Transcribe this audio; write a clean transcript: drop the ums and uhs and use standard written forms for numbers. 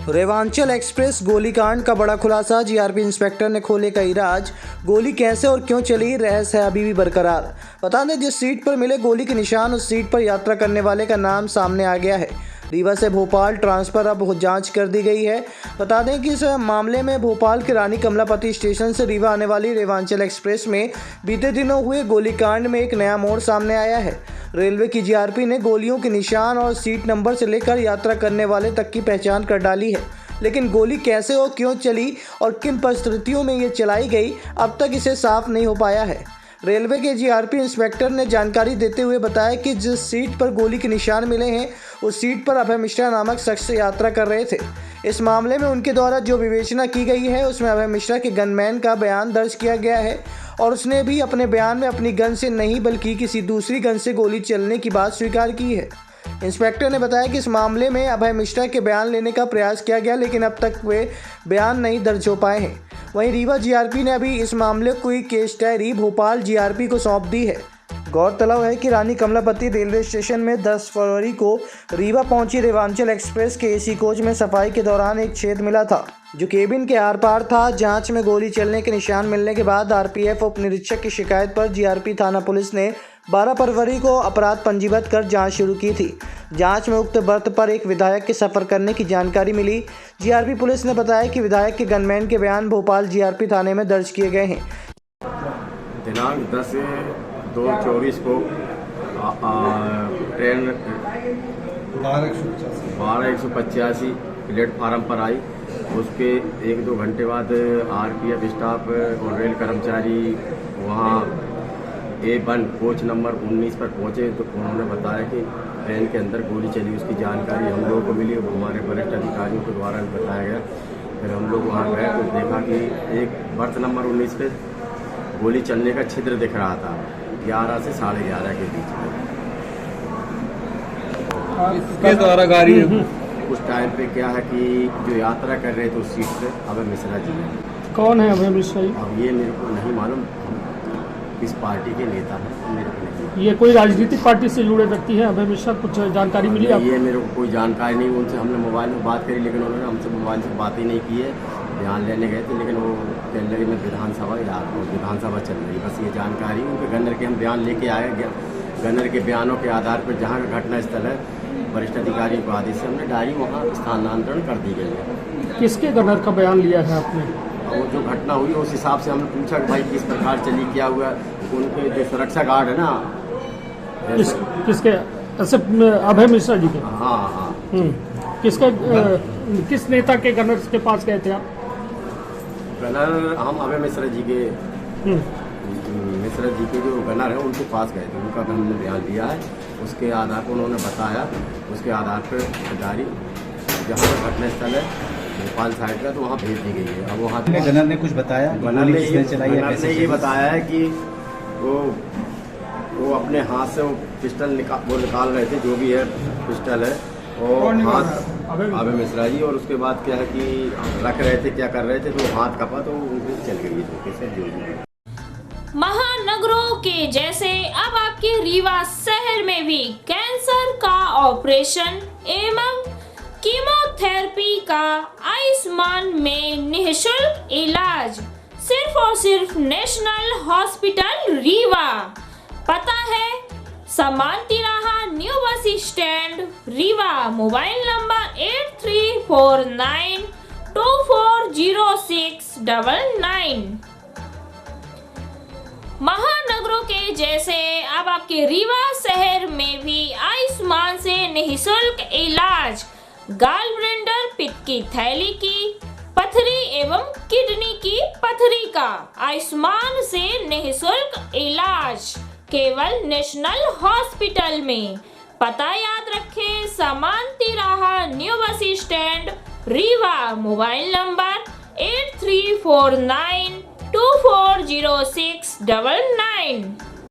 Rewanchal express गोलीकांड का बड़ा खुलासा। जीआरपी इंस्पेक्टर ने खोले कई राज। गोली कैसे और क्यों चली, रहस्य है अभी भी बरकरार। बता दें, जिस सीट पर मिले गोली के निशान, उस सीट पर यात्रा करने वाले का नाम सामने आ गया है। रीवा से भोपाल ट्रांसफर अब जांच कर दी गई है। बता दें कि इस मामले में भोपाल के रानी कमलापति स्टेशन से रीवा आने वाली रेवांचल एक्सप्रेस में बीते दिनों हुए गोलीकांड में एक नया मोड़ सामने आया है। रेलवे की जीआरपी ने गोलियों के निशान और सीट नंबर से लेकर यात्रा करने वाले तक की पहचान कर डाली है, लेकिन गोली कैसे और क्यों चली और किन परिस्थितियों में ये चलाई गई, अब तक इसे साफ नहीं हो पाया है। रेलवे के जीआरपी इंस्पेक्टर ने जानकारी देते हुए बताया कि जिस सीट पर गोली के निशान मिले हैं, उस सीट पर अभय मिश्रा नामक शख्स यात्रा कर रहे थे। इस मामले में उनके द्वारा जो विवेचना की गई है, उसमें अभय मिश्रा के गनमैन का बयान दर्ज किया गया है और उसने भी अपने बयान में अपनी गन से नहीं बल्कि किसी दूसरी गन से गोली चलने की बात स्वीकार की है। इंस्पेक्टर ने बताया कि इस मामले में अभय मिश्रा के बयान लेने का प्रयास किया गया, लेकिन अब तक वे बयान नहीं दर्ज हो पाए हैं। वहीं रीवा जीआरपी ने अभी इस मामले की केस डायरी भोपाल जीआरपी को सौंप दी है। गौरतलब है कि रानी कमलापति रेलवे स्टेशन में 10 फरवरी को रीवा पहुंची रेवांचल एक्सप्रेस के एसी कोच में सफाई के दौरान एक छेद मिला था, जो केबिन के आर पार था। जांच में गोली चलने के निशान मिलने के बाद आरपीएफ उप निरीक्षक की शिकायत पर जीआरपी थाना पुलिस ने 12 फरवरी को अपराध पंजीबद्ध कर जांच शुरू की थी। जांच में उक्त बर्थ पर एक विधायक के सफ़र करने की जानकारी मिली। जीआरपी पुलिस ने बताया कि विधायक के गनमैन के बयान भोपाल जीआरपी थाने में दर्ज किए गए हैं। दिनांक 10/2/24 को ट्रेन 12/185 प्लेटफार्म पर आई। उसके 1-2 घंटे बाद आरपीएफ स्टाफ और रेल कर्मचारी वहाँ A1 कोच नंबर 19 पर पहुँचे तो उन्होंने बताया कि ट्रेन के अंदर गोली चली। उसकी जानकारी हम लोगों को मिली, हमारे वरिष्ठ अधिकारियों के द्वारा बताया गया। फिर हम लोग वहाँ गए तो देखा कि एक बर्थ नंबर 19 पे गोली चलने का छिद्र दिख रहा था 11 से 11:30 के बीच में। किसके द्वारा गाड़ी उस टाइम पे क्या है कि जो यात्रा कर रहे थे उस सीट पे अभय मिश्रा जी हैं। कौन है अभय मिश्रा जी? अब ये मेरे को नहीं मालूम किस पार्टी के नेता हैं, मेरे को नहीं। ये कोई राजनीतिक पार्टी से जुड़े व्यक्ति हैं अभय मिश्रा? कुछ जानकारी मिली आपको? ये मेरे को कोई जानकारी नहीं। उनसे हमने मोबाइल में बात करी, लेकिन उन्होंने हमसे मोबाइल से बात ही नहीं की है। बयान लेने गए थे, लेकिन वो कैलरी में विधानसभा चल रही, बस ये जानकारी। उनके गन्नर के हम बयान लेके आए। गन्नर के बयानों के आधार पर जहाँ का घटना स्थल है, वरिष्ठ अधिकारी को आदेश से हमने डायरी वहाँ स्थानांतरण कर दी गई है। किसके गन्नर का बयान लिया है आपने? वो जो घटना हुई उस हिसाब से हमने पूछा कि भाई किस प्रकार चली, क्या हुआ। उनके जो सुरक्षा गार्ड है ना, किसके? ऐसे अभय मिश्रा जी के? हाँ। किस नेता के गन्नर के पास गए थे आप? गन्नर हम अभय मिश्रा जी के जो गन्नर है उनके पास गए थे। उनका हमने बयान लिया है, उसके आधार पर उन्होंने बताया, उसके आधार पर गाड़ी जहाँ पर घटना स्थल है भोपाल साइड का, तो वहाँ भेज दी गई है। अब वहाँ गन्नर ने कुछ बताया? गन्नर ने ये बताया है कि वो अपने हाथ से वो पिस्टल निकाल रहे थे, जो भी है पिस्टल है, और हाथ अभय मिश्रा जी। और उसके बाद क्या है कि रख रहे थे, क्या कर रहे थे, तो हाथ कपा तो उनको चल गई धोखे से जो भी। महानगरों के जैसे अब आपके रीवा शहर में भी कैंसर का ऑपरेशन एवं कीमोथेरेपी का आयुष्मान में निःशुल्क इलाज सिर्फ और सिर्फ नेशनल हॉस्पिटल रीवा। पता है समान तिराहा, new bus stand, Rewa. Mobile number 8349240699। महानगरों के जैसे अब आपके रीवा शहर में भी आयुष्मान से निःशुल्क इलाज गालब्लेडर, पित्त की थैली की पथरी एवं किडनी की पथरी का आयुष्मान से निःशुल्क इलाज केवल नेशनल हॉस्पिटल में। पता याद रखें, समान तिराहा, new bus stand, Rewa. Mobile number 8349240699।